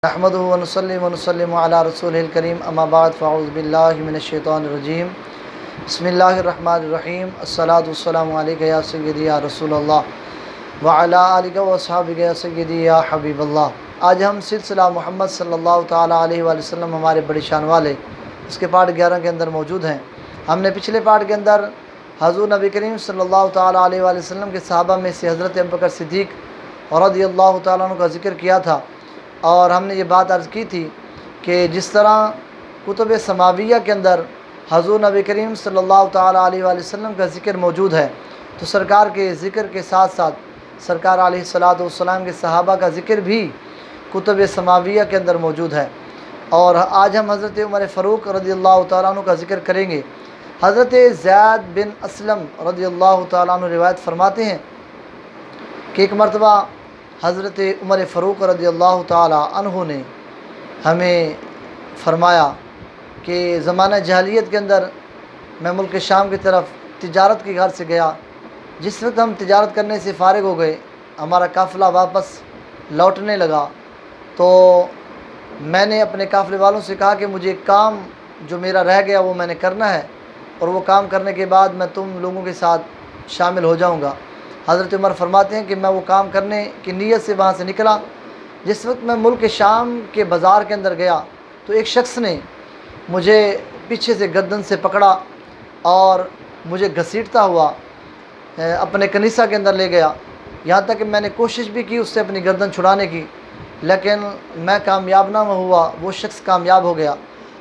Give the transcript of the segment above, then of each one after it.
نحمدہ ونصلی ونسلم علی رسول الکریم اما بعد فاعوذ باللہ من الشیطان الرجیم بسم اللہ الرحمن الرحیم الصلاۃ والسلام علیک یا سیدی یا رسول اللہ وعلی آلک و اصحابک یا سیدی یا حبیب اللہ۔ آج ہم سلسلہ محمد صلی اللہ تعالیٰ علیہ وآلہ وسلم ہمارے بڑی شان والے اس کے پارٹ 11 کے اندر موجود ہیں۔ ہم نے پچھلے پارٹ کے اندر حضور نبی کریم صلی اللہ تعالیٰ علیہ وآلہ وسلم کے صحابہ میں سے حضرت ابوبکر صدیق رضی اللہ تعالیٰ عنہ کا ذکر کیا تھا، اور ہم نے یہ بات عرض کی تھی کہ جس طرح کتب سماویہ کے اندر حضور نبی کریم صلی اللہ تعالیٰ علیہ وآلہ وسلم کا ذکر موجود ہے، تو سرکار کے ذکر کے ساتھ ساتھ سرکار علیہ الصلاۃ والسلام کے صحابہ کا ذکر بھی کتب سماویہ کے اندر موجود ہے۔ اور آج ہم حضرت عمر فاروق رضی اللہ تعالیٰ عنہ کا ذکر کریں گے۔ حضرت زید بن اسلم رضی اللہ تعالیٰ عنہ روایت فرماتے ہیں کہ ایک مرتبہ حضرت عمر فاروق رضی اللہ تعالیٰ عنہ نے ہمیں فرمایا کہ زمانہ جاہلیت کے اندر میں ملک شام کی طرف تجارت کی غرض سے گیا۔ جس وقت ہم تجارت کرنے سے فارغ ہو گئے، ہمارا قافلہ واپس لوٹنے لگا، تو میں نے اپنے قافلے والوں سے کہا کہ مجھے کام جو میرا رہ گیا وہ میں نے کرنا ہے، اور وہ کام کرنے کے بعد میں تم لوگوں کے ساتھ شامل ہو جاؤں گا۔ حضرت عمر فرماتے ہیں کہ میں وہ کام کرنے کی نیت سے وہاں سے نکلا۔ جس وقت میں ملک شام کے بازار کے اندر گیا تو ایک شخص نے مجھے پیچھے سے گردن سے پکڑا اور مجھے گھسیٹتا ہوا اپنے کنیسہ کے اندر لے گیا، یہاں تک کہ میں نے کوشش بھی کی اس سے اپنی گردن چھڑانے کی، لیکن میں کامیاب نہ ہوا، وہ شخص کامیاب ہو گیا،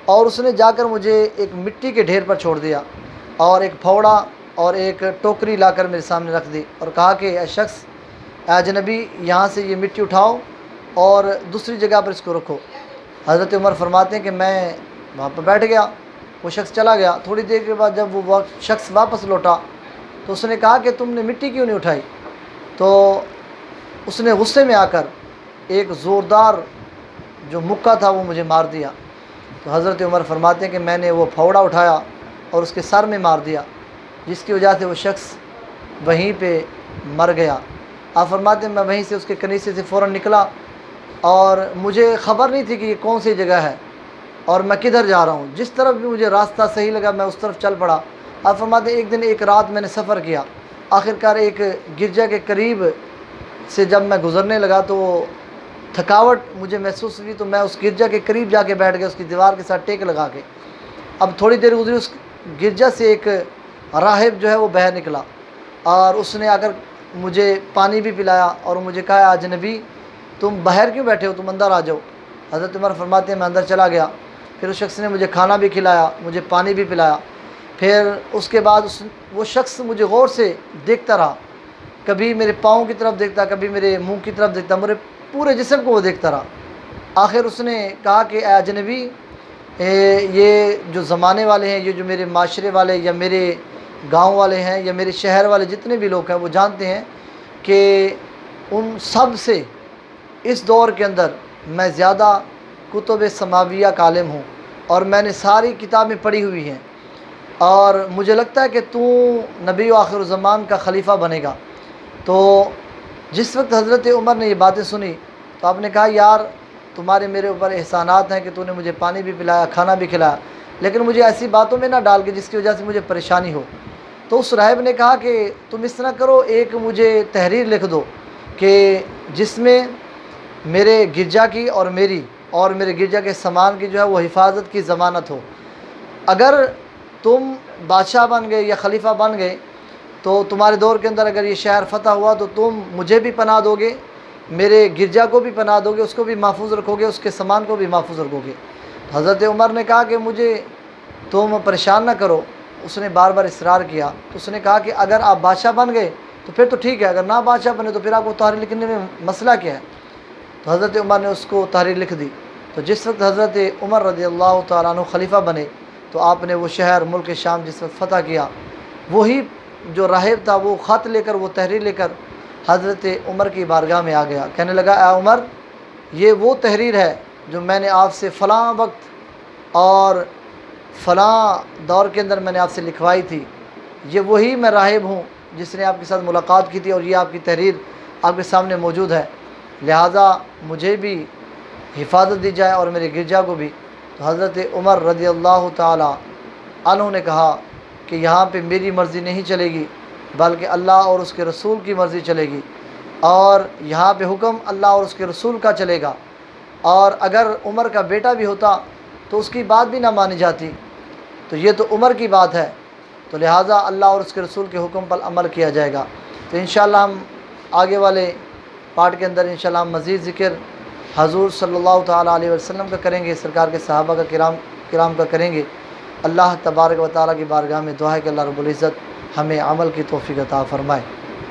اور اس نے جا کر مجھے ایک مٹی کے ڈھیر پر چھوڑ دیا اور ایک پھوڑا اور ایک ٹوکری لا کر میرے سامنے رکھ دی اور کہا کہ اے شخص، اے اجنبی، یہاں سے یہ مٹی اٹھاؤ اور دوسری جگہ پر اس کو رکھو۔ حضرت عمر فرماتے ہیں کہ میں وہاں پر بیٹھ گیا، وہ شخص چلا گیا۔ تھوڑی دیر کے بعد جب وہ شخص واپس لوٹا تو اس نے کہا کہ تم نے مٹی کیوں نہیں اٹھائی؟ تو اس نے غصے میں آ کر ایک زوردار جو مکہ تھا وہ مجھے مار دیا۔ تو حضرت عمر فرماتے ہیں کہ میں نے وہ پھوڑا اٹھایا اور اس کے سر میں مار دیا، جس کی وجہ سے وہ شخص وہیں پہ مر گیا۔ آپ فرماتے ہیں میں وہیں سے اس کے کنیسے سے فوراً نکلا، اور مجھے خبر نہیں تھی کہ یہ کون سی جگہ ہے اور میں کدھر جا رہا ہوں۔ جس طرف بھی مجھے راستہ صحیح لگا میں اس طرف چل پڑا۔ آپ فرماتے ہیں ایک دن ایک رات میں نے سفر کیا، آخرکار ایک گرجا کے قریب سے جب میں گزرنے لگا تو تھکاوٹ مجھے محسوس ہوئی، تو میں اس گرجا کے قریب جا کے بیٹھ گیا، اس کی دیوار کے ساتھ ٹیک لگا کے۔ اب تھوڑی دیر گزری، اس گرجا سے ایک راہب جو ہے وہ باہر نکلا، اور اس نے آ کر مجھے پانی بھی پلایا اور مجھے کہا اجنبی تم باہر کیوں بیٹھے ہو، تم اندر آ جاؤ۔ حضرت عمر فرماتے ہیں میں اندر چلا گیا، پھر اس شخص نے مجھے کھانا بھی کھلایا، مجھے پانی بھی پلایا۔ پھر اس کے بعد وہ شخص مجھے غور سے دیکھتا رہا، کبھی میرے پاؤں کی طرف دیکھتا، کبھی میرے منہ کی طرف دیکھتا، میرے پورے جسم کو وہ دیکھتا رہا۔ آخر اس نے کہا کہ اے اجنبی، یہ جو زمانے والے ہیں، یہ جو میرے معاشرے والے یا میرے گاؤں والے ہیں یا میرے شہر والے جتنے بھی لوگ ہیں، وہ جانتے ہیں کہ ان سب سے اس دور کے اندر میں زیادہ کتب سماویہ کا عالم ہوں، اور میں نے ساری کتابیں پڑھی ہوئی ہیں، اور مجھے لگتا ہے کہ تو نبی و آخر الزمان کا خلیفہ بنے گا۔ تو جس وقت حضرت عمر نے یہ باتیں سنی تو آپ نے کہا یار تمہارے میرے اوپر احسانات ہیں کہ تو نے مجھے پانی بھی پلایا، کھانا بھی کھلایا، لیکن مجھے ایسی باتوں میں نہ ڈال کے جس کی وجہ سے مجھے پریشانی ہو۔ تو اس راہب نے کہا کہ تم اس طرح کرو، ایک مجھے تحریر لکھ دو کہ جس میں میرے گرجا کی اور میرے گرجا کے سامان کی جو ہے وہ حفاظت کی ضمانت ہو۔ اگر تم بادشاہ بن گئے یا خلیفہ بن گئے تو تمہارے دور کے اندر اگر یہ شہر فتح ہوا تو تم مجھے بھی پناہ دو گے، میرے گرجا کو بھی پناہ دو گے، اس کو بھی محفوظ رکھو گے، اس کے سامان کو بھی محفوظ رکھو گے۔ حضرت عمر نے کہا کہ مجھے تم پریشان نہ کرو۔ اس نے بار بار اصرار کیا، تو اس نے کہا کہ اگر آپ بادشاہ بن گئے تو پھر تو ٹھیک ہے، اگر نہ بادشاہ بنے تو پھر آپ کو تحریر لکھنے میں مسئلہ کیا ہے؟ تو حضرت عمر نے اس کو تحریر لکھ دی۔ تو جس وقت حضرت عمر رضی اللہ تعالیٰ عنہ خلیفہ بنے تو آپ نے وہ شہر ملک شام جس وقت فتح کیا، وہی جو راہب تھا وہ خط لے کر، وہ تحریر لے کر حضرت عمر کی بارگاہ میں آ گیا، کہنے لگا اے عمر، یہ وہ تحریر ہے جو میں نے آپ سے فلاں وقت اور فلاں دور کے اندر میں نے آپ سے لکھوائی تھی، یہ وہی میں راہب ہوں جس نے آپ کے ساتھ ملاقات کی تھی، اور یہ آپ کی تحریر آپ کے سامنے موجود ہے، لہٰذا مجھے بھی حفاظت دی جائے اور میرے گرجا کو بھی۔ تو حضرت عمر رضی اللہ تعالی عنہ نے کہا کہ یہاں پہ میری مرضی نہیں چلے گی بلکہ اللہ اور اس کے رسول کی مرضی چلے گی، اور یہاں پہ حکم اللہ اور اس کے رسول کا چلے گا، اور اگر عمر کا بیٹا بھی ہوتا تو اس کی بات بھی نہ مانی جاتی۔ تو یہ تو عمر کی بات ہے، تو لہٰذا اللہ اور اس کے رسول کے حکم پر عمل کیا جائے گا۔ تو انشاءاللہ ہم آگے والے پارٹ کے اندر انشاءاللہ ہم مزید ذکر حضور صلی اللہ تعالیٰ علیہ وسلم کا کریں گے، سرکار کے صحابہ کا کرام کا کریں گے۔ اللہ تبارک و تعالیٰ کی بارگاہ میں دعا ہے کہ اللہ رب العزت ہمیں عمل کی توفیق عطا فرمائے۔